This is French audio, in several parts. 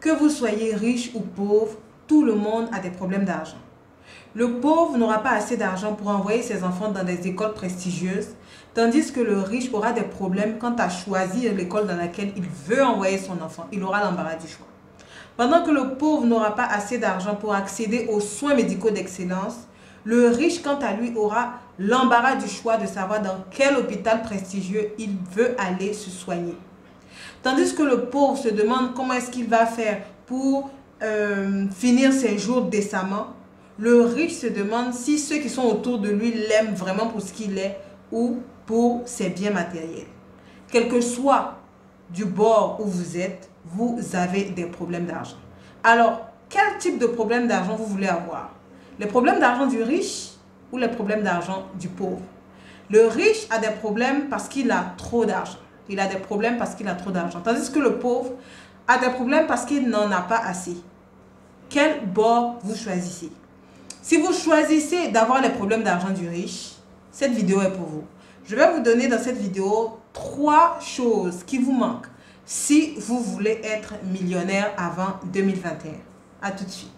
Que vous soyez riche ou pauvre, tout le monde a des problèmes d'argent. Le pauvre n'aura pas assez d'argent pour envoyer ses enfants dans des écoles prestigieuses, tandis que le riche aura des problèmes quant à choisir l'école dans laquelle il veut envoyer son enfant. Il aura l'embarras du choix. Pendant que le pauvre n'aura pas assez d'argent pour accéder aux soins médicaux d'excellence, le riche, quant à lui, aura l'embarras du choix de savoir dans quel hôpital prestigieux il veut aller se soigner. Tandis que le pauvre se demande comment est-ce qu'il va faire pour finir ses jours décemment, le riche se demande si ceux qui sont autour de lui l'aiment vraiment pour ce qu'il est ou pour ses biens matériels. Quel que soit du bord où vous êtes, vous avez des problèmes d'argent. Alors, quel type de problème d'argent vous voulez avoir? Les problèmes d'argent du riche ou les problèmes d'argent du pauvre? Le riche a des problèmes parce qu'il a trop d'argent. Il a des problèmes parce qu'il a trop d'argent. Tandis que le pauvre a des problèmes parce qu'il n'en a pas assez. Quel bord vous choisissez? Si vous choisissez d'avoir les problèmes d'argent du riche, cette vidéo est pour vous. Je vais vous donner dans cette vidéo 3 choses qui vous manquent si vous voulez être millionnaire avant 2021. À tout de suite.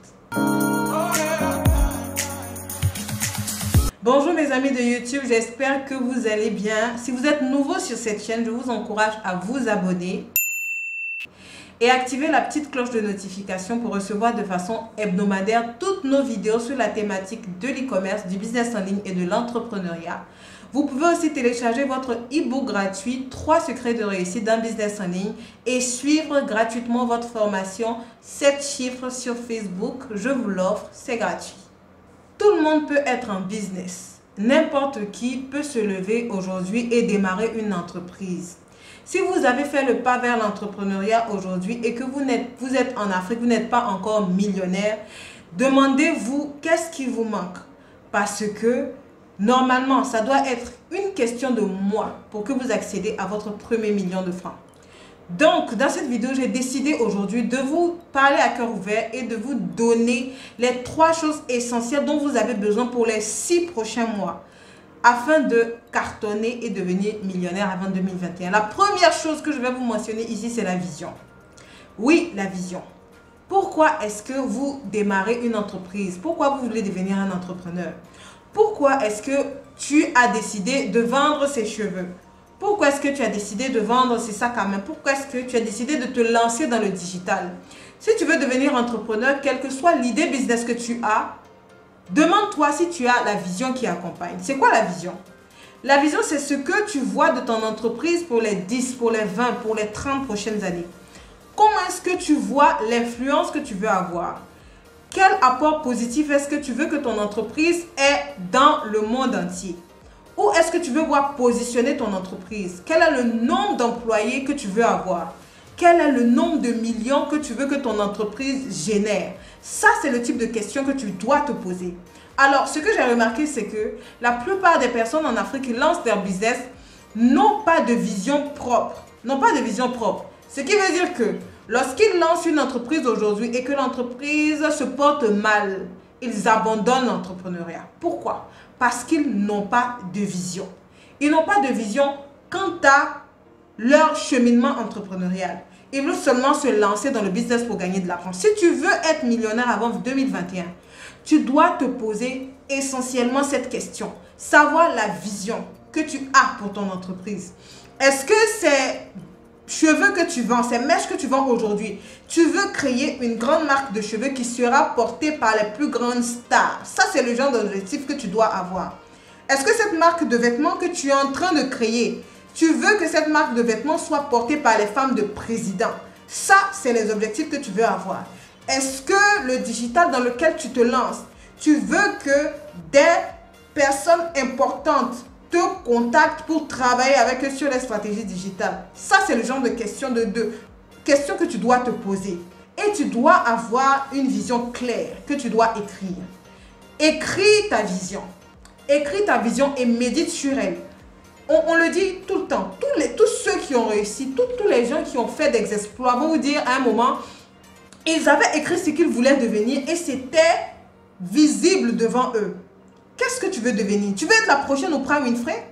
Bonjour mes amis de YouTube, j'espère que vous allez bien. Si vous êtes nouveau sur cette chaîne, je vous encourage à vous abonner et activer la petite cloche de notification pour recevoir de façon hebdomadaire toutes nos vidéos sur la thématique de l'e-commerce, du business en ligne et de l'entrepreneuriat. Vous pouvez aussi télécharger votre e-book gratuit 3 secrets de réussite d'un business en ligne et suivre gratuitement votre formation 7 chiffres sur Facebook. Je vous l'offre, c'est gratuit. Tout le monde peut être en business. N'importe qui peut se lever aujourd'hui et démarrer une entreprise. Si vous avez fait le pas vers l'entrepreneuriat aujourd'hui et que vous êtes en Afrique, vous n'êtes pas encore millionnaire, demandez-vous qu'est-ce qui vous manque. Parce que normalement, ça doit être une question de mois pour que vous accédez à votre premier million de francs. Donc, dans cette vidéo, j'ai décidé aujourd'hui de vous parler à cœur ouvert et de vous donner les 3 choses essentielles dont vous avez besoin pour les 6 prochains mois afin de cartonner et devenir millionnaire avant 2021. La première chose que je vais vous mentionner ici, c'est la vision. Oui, la vision. Pourquoi est-ce que vous démarrez une entreprise? Pourquoi vous voulez devenir un entrepreneur? Pourquoi est-ce que tu as décidé de vendre ses cheveux? Pourquoi est-ce que tu as décidé de vendre ses sacs à main? Pourquoi est-ce que tu as décidé de te lancer dans le digital? Si tu veux devenir entrepreneur, quelle que soit l'idée business que tu as, demande-toi si tu as la vision qui accompagne. C'est quoi la vision? La vision, c'est ce que tu vois de ton entreprise pour les 10, pour les 20, pour les 30 prochaines années. Comment est-ce que tu vois l'influence que tu veux avoir? Quel apport positif est-ce que tu veux que ton entreprise ait dans le monde entier? Où est-ce que tu veux voir positionner ton entreprise? Quel est le nombre d'employés que tu veux avoir? Quel est le nombre de millions que tu veux que ton entreprise génère? Ça, c'est le type de questions que tu dois te poser. Alors, ce que j'ai remarqué, c'est que la plupart des personnes en Afrique qui lancent leur business n'ont pas de vision propre. N'ont pas de vision propre. Ce qui veut dire que lorsqu'ils lancent une entreprise aujourd'hui et que l'entreprise se porte mal, ils abandonnent l'entrepreneuriat. Pourquoi? Parce qu'ils n'ont pas de vision. Ils n'ont pas de vision quant à leur cheminement entrepreneurial. Ils veulent seulement se lancer dans le business pour gagner de l'argent. Si tu veux être millionnaire avant 2021, tu dois te poser essentiellement cette question. Savoir la vision que tu as pour ton entreprise. Est-ce que ces cheveux que tu vends, ces mèches que tu vends aujourd'hui, tu veux créer une grande marque de cheveux qui sera portée par les plus grandes stars? Ça, c'est le genre d'objectif que tu dois avoir. Est-ce que cette marque de vêtements que tu es en train de créer, tu veux que cette marque de vêtements soit portée par les femmes de présidents? Ça, c'est les objectifs que tu veux avoir. Est-ce que le digital dans lequel tu te lances, tu veux que des personnes importantes te contactent pour travailler avec eux sur les stratégies digitales? Ça, c'est le genre de questions questions que tu dois te poser. Et tu dois avoir une vision claire que tu dois écrire. Écris ta vision. Écris ta vision et médite sur elle. On le dit tout le temps. Tous ceux qui ont réussi, tous les gens qui ont fait des exploits vont vous dire à un moment, ils avaient écrit ce qu'ils voulaient devenir et c'était visible devant eux. Qu'est-ce que tu veux devenir? Tu veux être la prochaine Oprah Winfrey?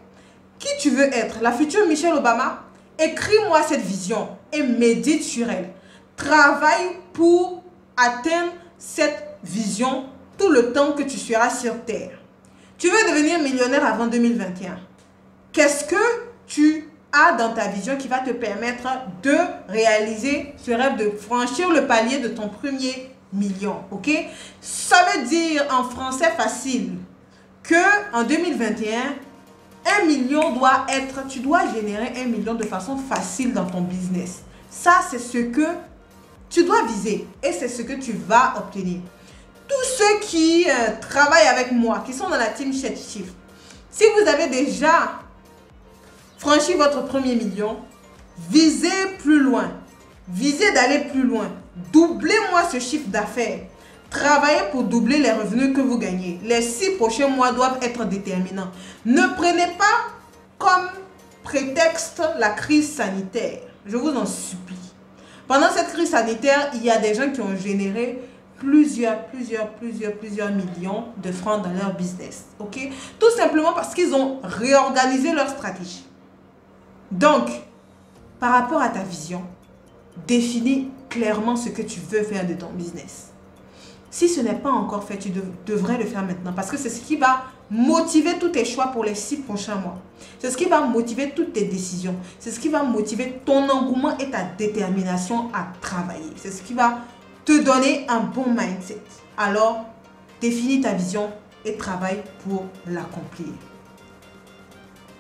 Qui tu veux être? La future Michelle Obama? Écris-moi cette vision et médite sur elle. Travaille pour atteindre cette vision tout le temps que tu seras sur Terre. Tu veux devenir millionnaire avant 2021. Qu'est-ce que tu as dans ta vision qui va te permettre de réaliser ce rêve de franchir le palier de ton premier million, ok? Ça veut dire en français facile que en 2021, 1 million doit être, tu dois générer 1 million de façon facile dans ton business. Ça, c'est ce que tu dois viser et c'est ce que tu vas obtenir. Tous ceux qui travaillent avec moi, qui sont dans la team SheTShift, si vous avez déjà franchi votre premier million, visez plus loin. Visez d'aller plus loin. Doublez-moi ce chiffre d'affaires. Travaillez pour doubler les revenus que vous gagnez. Les 6 prochains mois doivent être déterminants. Ne prenez pas comme prétexte la crise sanitaire. Je vous en supplie. Pendant cette crise sanitaire, il y a des gens qui ont généré plusieurs millions de francs dans leur business. Ok? Tout simplement parce qu'ils ont réorganisé leur stratégie. Donc, par rapport à ta vision, définis clairement ce que tu veux faire de ton business. Si ce n'est pas encore fait, tu devrais le faire maintenant parce que c'est ce qui va motiver tous tes choix pour les 6 prochains mois. C'est ce qui va motiver toutes tes décisions. C'est ce qui va motiver ton engouement et ta détermination à travailler. C'est ce qui va te donner un bon mindset. Alors, définis ta vision et travaille pour l'accomplir.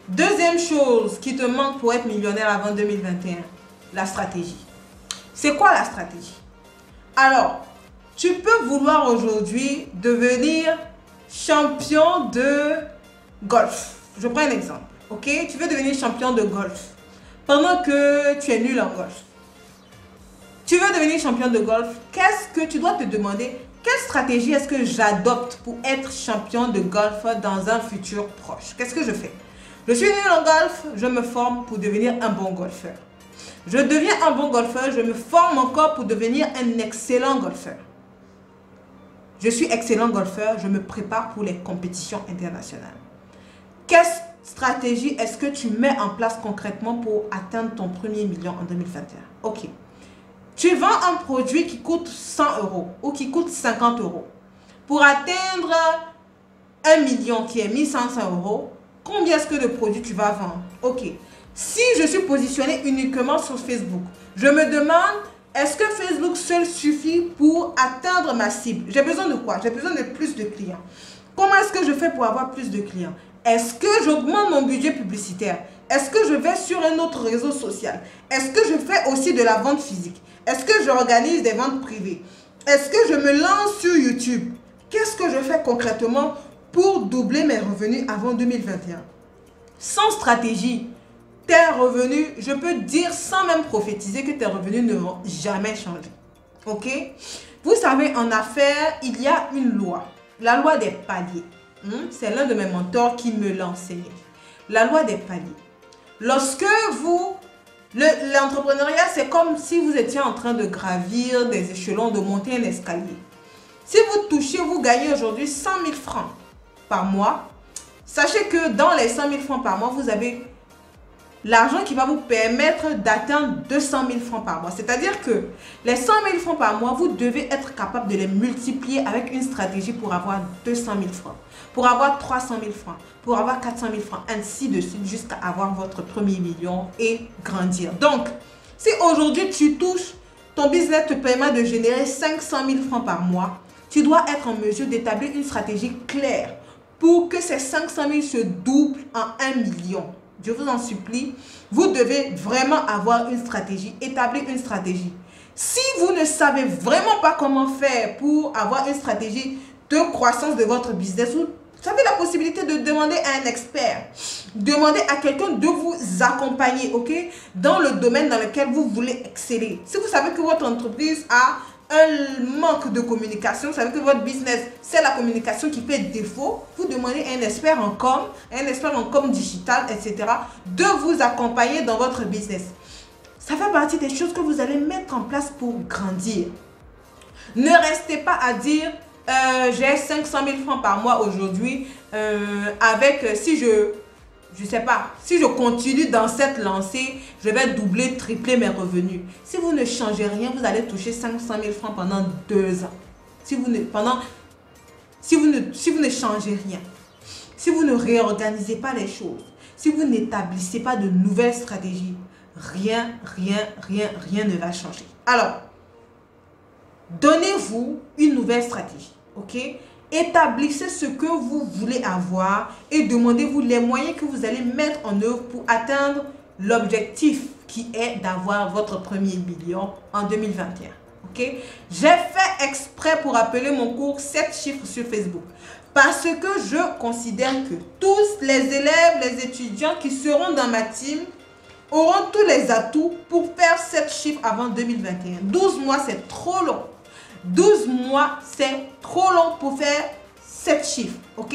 Deuxième chose qui te manque pour être millionnaire avant 2021, la stratégie. C'est quoi la stratégie? Alors, tu peux vouloir aujourd'hui devenir champion de golf. Je prends un exemple, ok? Tu veux devenir champion de golf pendant que tu es nul en golf. Tu veux devenir champion de golf, qu'est-ce que tu dois te demander? Quelle stratégie est-ce que j'adopte pour être champion de golf dans un futur proche? Qu'est-ce que je fais? Je suis nul en golf, je me forme pour devenir un bon golfeur. Je deviens un bon golfeur, je me forme encore pour devenir un excellent golfeur. Je suis excellent golfeur, je me prépare pour les compétitions internationales. Quelle stratégie est-ce que tu mets en place concrètement pour atteindre ton premier million en 2021? Ok. Tu vends un produit qui coûte 100 € ou qui coûte 50 €. Pour atteindre 1 million qui est 1500 €, combien est-ce que de produits tu vas vendre? Ok. Si je suis positionné uniquement sur Facebook, je me demande, est-ce que Facebook seul suffit pour atteindre ma cible? J'ai besoin de quoi? J'ai besoin de plus de clients. Comment est-ce que je fais pour avoir plus de clients? Est-ce que j'augmente mon budget publicitaire? Est-ce que je vais sur un autre réseau social? Est-ce que je fais aussi de la vente physique? Est-ce que j'organise des ventes privées? Est-ce que je me lance sur YouTube? Qu'est-ce que je fais concrètement pour doubler mes revenus avant 2021? Sans stratégie, tes revenus, je peux dire sans même prophétiser que tes revenus ne vont jamais changer. Ok? Vous savez, en affaires, il y a une loi. La loi des paliers. C'est l'un de mes mentors qui me l'a enseigné. La loi des paliers. Lorsque l'entrepreneuriat, c'est comme si vous étiez en train de gravir des échelons, de monter un escalier. Si vous gagnez aujourd'hui 100 000 francs par mois, sachez que dans les 100 000 francs par mois, vous avez l'argent qui va vous permettre d'atteindre 200 000 francs par mois. C'est-à-dire que les 100 000 francs par mois, vous devez être capable de les multiplier avec une stratégie pour avoir 200 000 francs, pour avoir 300 000 francs, pour avoir 400 000 francs, ainsi de suite, jusqu'à avoir votre premier million et grandir. Donc, si aujourd'hui tu touches, ton business te permet de générer 500 000 francs par mois, tu dois être en mesure d'établir une stratégie claire pour que ces 500 000 se doublent en 1 million. Je vous en supplie, vous devez vraiment avoir une stratégie, établir une stratégie. Si vous ne savez vraiment pas comment faire pour avoir une stratégie de croissance de votre business, vous avez la possibilité de demander à un expert, demander à quelqu'un de vous accompagner, ok, dans le domaine dans lequel vous voulez exceller. Si vous savez que votre entreprise a un manque de communication, vous savez que votre business, c'est la communication qui fait défaut, vous demandez à un expert en com digital, etc., de vous accompagner dans votre business. Ça fait partie des choses que vous allez mettre en place pour grandir. Ne restez pas à dire, j'ai 500 000 francs par mois aujourd'hui, si je ne sais pas, si je continue dans cette lancée, je vais doubler, tripler mes revenus. Si vous ne changez rien, vous allez toucher 500 000 francs pendant 2 ans. Si vous ne changez rien, si vous ne réorganisez pas les choses, si vous n'établissez pas de nouvelles stratégies, rien ne va changer. Alors, donnez-vous une nouvelle stratégie, ok? Établissez ce que vous voulez avoir et demandez-vous les moyens que vous allez mettre en œuvre pour atteindre l'objectif qui est d'avoir votre premier million en 2021. Ok? J'ai fait exprès pour appeler mon cours 7 chiffres sur Facebook parce que je considère que tous les élèves, les étudiants qui seront dans ma team auront tous les atouts pour faire 7 chiffres avant 2021. 12 mois, c'est trop long. 12 mois, c'est trop long pour faire 7 chiffres, ok?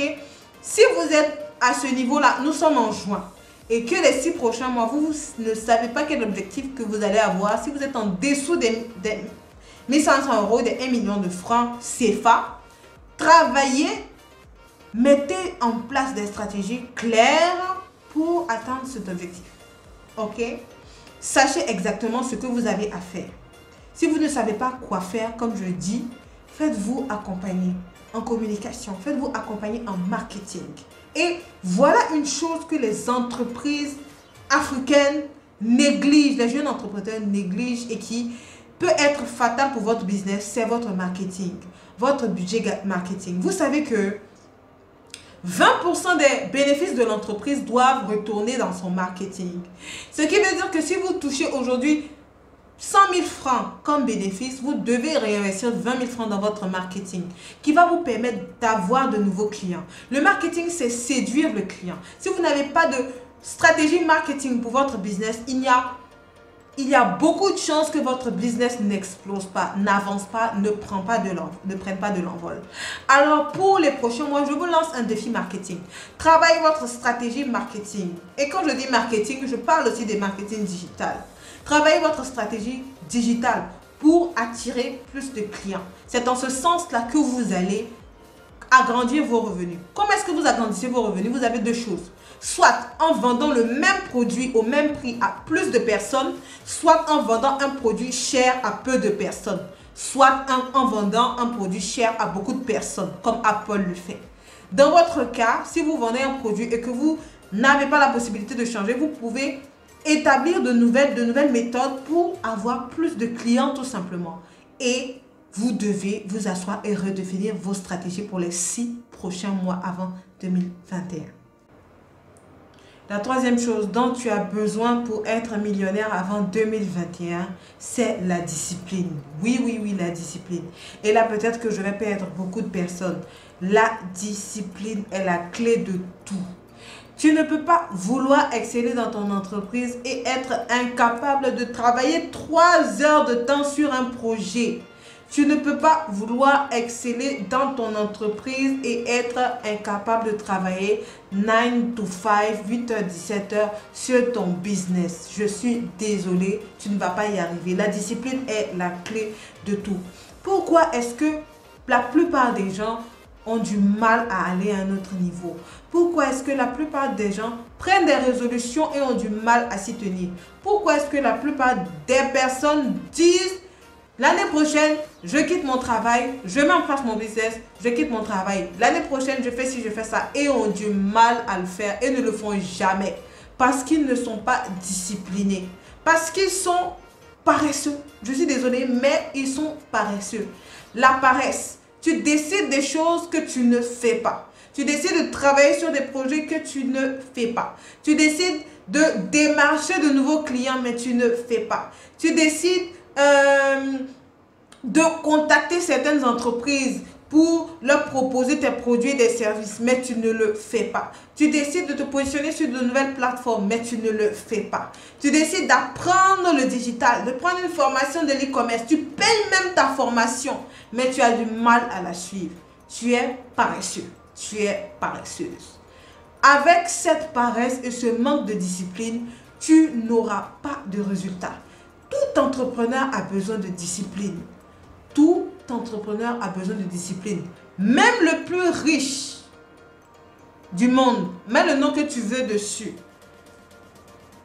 Si vous êtes à ce niveau-là, nous sommes en juin, et que les 6 prochains mois, vous ne savez pas quel objectif que vous allez avoir, si vous êtes en dessous des 1500 euros, des 1 million de francs CFA, travaillez, mettez en place des stratégies claires pour atteindre cet objectif, ok? Sachez exactement ce que vous avez à faire. Si vous ne savez pas quoi faire, comme je dis, faites-vous accompagner en communication, faites-vous accompagner en marketing. Et voilà une chose que les entreprises africaines négligent, les jeunes entrepreneurs négligent et qui peut être fatal pour votre business, c'est votre marketing, votre budget marketing. Vous savez que 20% des bénéfices de l'entreprise doivent retourner dans son marketing. Ce qui veut dire que si vous touchez aujourd'hui 100 000 francs comme bénéfice, vous devez réinvestir 20 000 francs dans votre marketing qui va vous permettre d'avoir de nouveaux clients. Le marketing, c'est séduire le client. Si vous n'avez pas de stratégie marketing pour votre business, il y a beaucoup de chances que votre business n'explose pas, n'avance pas, ne prenne pas de l'envol. Alors, pour les prochains mois, je vous lance un défi marketing. Travaillez votre stratégie marketing. Et quand je dis marketing, je parle aussi des marketing digital. Travaillez votre stratégie digitale pour attirer plus de clients. C'est en ce sens-là que vous allez agrandir vos revenus. Comment est-ce que vous agrandissez vos revenus? Vous avez deux choses. Soit en vendant le même produit au même prix à plus de personnes, soit en vendant un produit cher à peu de personnes, soit en vendant un produit cher à beaucoup de personnes, comme Apple le fait. Dans votre cas, si vous vendez un produit et que vous n'avez pas la possibilité de changer, vous pouvez établir de nouvelles méthodes pour avoir plus de clients tout simplement. Et vous devez vous asseoir et redéfinir vos stratégies pour les 6 prochains mois avant 2021. La troisième chose dont tu as besoin pour être millionnaire avant 2021, c'est la discipline. Oui, la discipline. Et là, peut-être que je vais perdre beaucoup de personnes. La discipline est la clé de tout. Tu ne peux pas vouloir exceller dans ton entreprise et être incapable de travailler 3 heures de temps sur un projet. Tu ne peux pas vouloir exceller dans ton entreprise et être incapable de travailler 9 to 5, 8h, 17h sur ton business. Je suis désolée, tu ne vas pas y arriver. La discipline est la clé de tout. Pourquoi est-ce que la plupart des gens ont du mal à aller à un autre niveau? Pourquoi est-ce que la plupart des gens prennent des résolutions et ont du mal à s'y tenir? Pourquoi est-ce que la plupart des personnes disent l'année prochaine, je quitte mon travail, je mets en place mon business, je quitte mon travail. L'année prochaine, je fais ci, je fais ça et ont du mal à le faire et ne le font jamais parce qu'ils ne sont pas disciplinés, parce qu'ils sont paresseux. Je suis désolée, mais ils sont paresseux. La paresse. Tu décides des choses que tu ne fais pas. Tu décides de travailler sur des projets que tu ne fais pas. Tu décides de démarcher de nouveaux clients, mais tu ne fais pas. Tu décides de contacter certaines entreprises pour leur proposer tes produits et des services, mais tu ne le fais pas. Tu décides de te positionner sur de nouvelles plateformes, mais tu ne le fais pas. Tu décides d'apprendre le digital, de prendre une formation de l'e-commerce. Tu payes même ta formation, mais tu as du mal à la suivre. Tu es paresseux. Tu es paresseuse. Avec cette paresse et ce manque de discipline, tu n'auras pas de résultat. Tout entrepreneur a besoin de discipline. Tout entrepreneur a besoin de discipline. Même le plus riche du monde, mets le nom que tu veux dessus.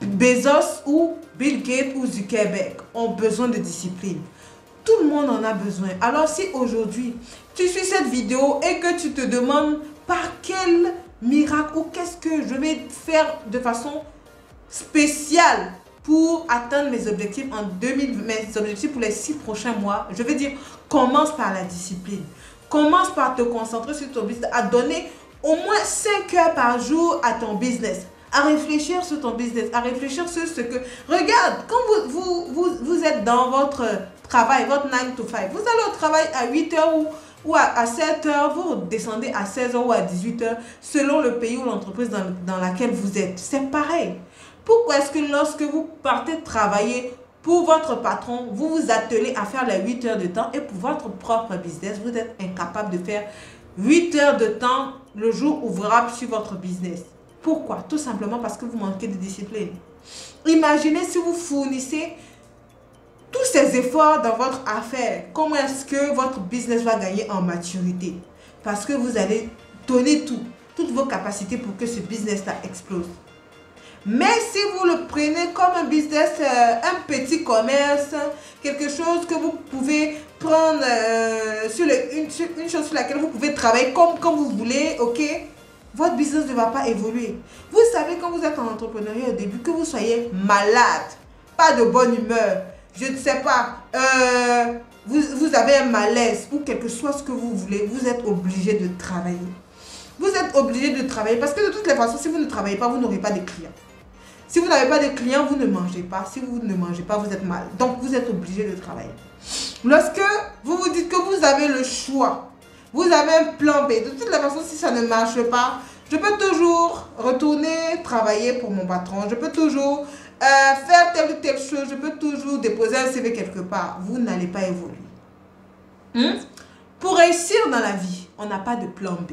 Bezos ou Bill Gates ou Zuckerberg ont besoin de discipline. Tout le monde en a besoin. Alors si aujourd'hui, tu suis cette vidéo et que tu te demandes par quel miracle ou qu'est-ce que je vais faire de façon spéciale pour atteindre mes objectifs mes objectifs pour les 6 prochains mois, je vais dire, commence par la discipline. Commence par te concentrer sur ton business, à donner au moins 5 heures par jour à ton business, à réfléchir sur ton business, à réfléchir sur ce que... Regarde, quand vous êtes dans votre travail, votre 9 to 5, vous allez au travail à 8 heures ou à 7 heures, vous descendez à 16 heures ou à 18 heures, selon le pays ou l'entreprise dans laquelle vous êtes. C'est pareil. Pourquoi est-ce que lorsque vous partez travailler pour votre patron, vous vous attelez à faire les 8 heures de temps et pour votre propre business, vous êtes incapable de faire 8 heures de temps le jour ouvrable sur votre business? Pourquoi? Tout simplement parce que vous manquez de discipline. Imaginez si vous fournissez tous ces efforts dans votre affaire. Comment est-ce que votre business va gagner en maturité? Parce que vous allez donner toutes vos capacités pour que ce business-là explose. Mais si vous le prenez comme un business, un petit commerce, quelque chose que vous pouvez prendre une chose sur laquelle vous pouvez travailler comme vous voulez, ok? Votre business ne va pas évoluer. Vous savez quand vous êtes en entrepreneuriat au début, que vous soyez malade, pas de bonne humeur, je ne sais pas, vous avez un malaise ou quelque chose que vous voulez, vous êtes obligé de travailler. Vous êtes obligé de travailler parce que de toutes les façons, si vous ne travaillez pas, vous n'aurez pas de clients. Si vous n'avez pas de clients, vous ne mangez pas. Si vous ne mangez pas, vous êtes mal. Donc, vous êtes obligé de travailler. Lorsque vous vous dites que vous avez le choix, vous avez un plan B, de toutes les façons, si ça ne marche pas, je peux toujours retourner travailler pour mon patron. Je peux toujours faire telle ou telle chose. Je peux toujours déposer un CV quelque part. Vous n'allez pas évoluer. Pour réussir dans la vie, on n'a pas de plan B.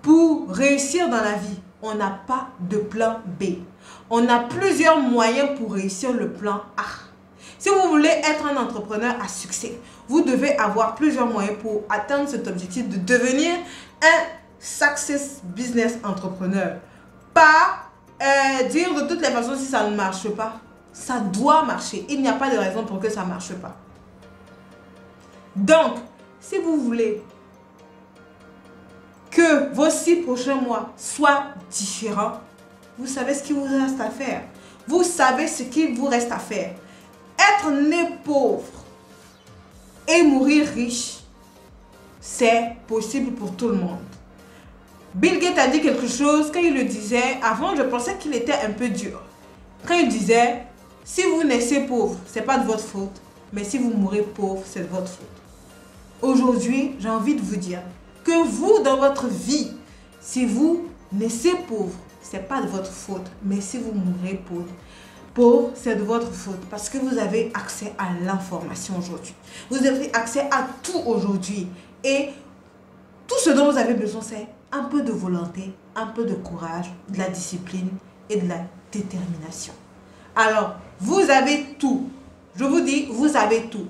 Pour réussir dans la vie, on n'a pas de plan B. On a plusieurs moyens pour réussir le plan A. Si vous voulez être un entrepreneur à succès, vous devez avoir plusieurs moyens pour atteindre cet objectif de devenir un success business entrepreneur. Pas dire de toutes les façons si ça ne marche pas. Ça doit marcher. Il n'y a pas de raison pour que ça ne marche pas. Donc, si vous voulez que vos 6 prochains mois soient différents, vous savez ce qu'il vous reste à faire. Vous savez ce qu'il vous reste à faire. Être né pauvre et mourir riche, c'est possible pour tout le monde. Bill Gates a dit quelque chose quand il le disait. Avant, je pensais qu'il était un peu dur. Quand il disait, si vous naissez pauvre, ce n'est pas de votre faute. Mais si vous mourrez pauvre, c'est de votre faute. Aujourd'hui, j'ai envie de vous dire que vous, dans votre vie, si vous naissez pauvre, ce n'est pas de votre faute. Mais si vous mourrez pauvre, c'est de votre faute. Parce que vous avez accès à l'information aujourd'hui. Vous avez accès à tout aujourd'hui. Et tout ce dont vous avez besoin, c'est un peu de volonté, un peu de courage, de la discipline et de la détermination. Alors, vous avez tout. Je vous dis, vous avez tout.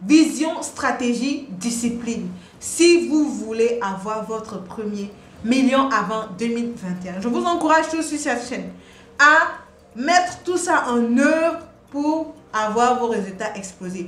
Vision, stratégie, discipline. Si vous voulez avoir votre premier million avant 2021, je vous encourage tous sur cette chaîne à mettre tout ça en œuvre pour avoir vos résultats explosifs.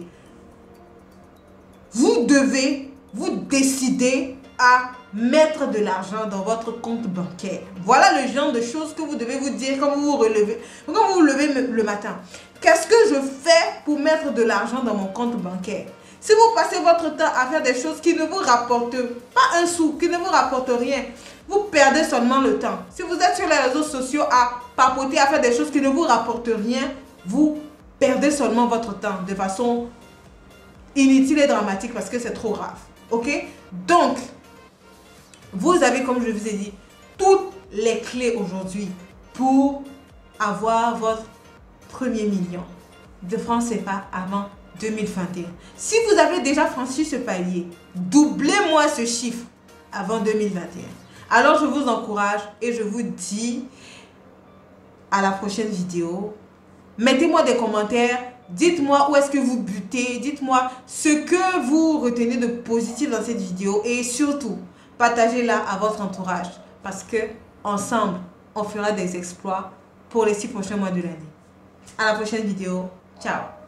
Vous devez vous décider à mettre de l'argent dans votre compte bancaire. Voilà le genre de choses que vous devez vous dire quand vous vous levez le matin. Qu'est-ce que je fais pour mettre de l'argent dans mon compte bancaire? Si vous passez votre temps à faire des choses qui ne vous rapportent pas un sou, qui ne vous rapportent rien, vous perdez seulement le temps. Si vous êtes sur les réseaux sociaux à papoter, à faire des choses qui ne vous rapportent rien, vous perdez seulement votre temps de façon inutile et dramatique parce que c'est trop grave. Ok? Donc, vous avez, comme je vous ai dit, toutes les clés aujourd'hui pour avoir votre premier million de francs CFA avant 2021. Si vous avez déjà franchi ce palier, doublez-moi ce chiffre avant 2021. Alors, je vous encourage et je vous dis à la prochaine vidéo. Mettez-moi des commentaires. Dites-moi où est-ce que vous butez. Dites-moi ce que vous retenez de positif dans cette vidéo. Et surtout, partagez-la à votre entourage. parce que ensemble, on fera des exploits pour les 6 prochains mois de l'année. À la prochaine vidéo. Ciao.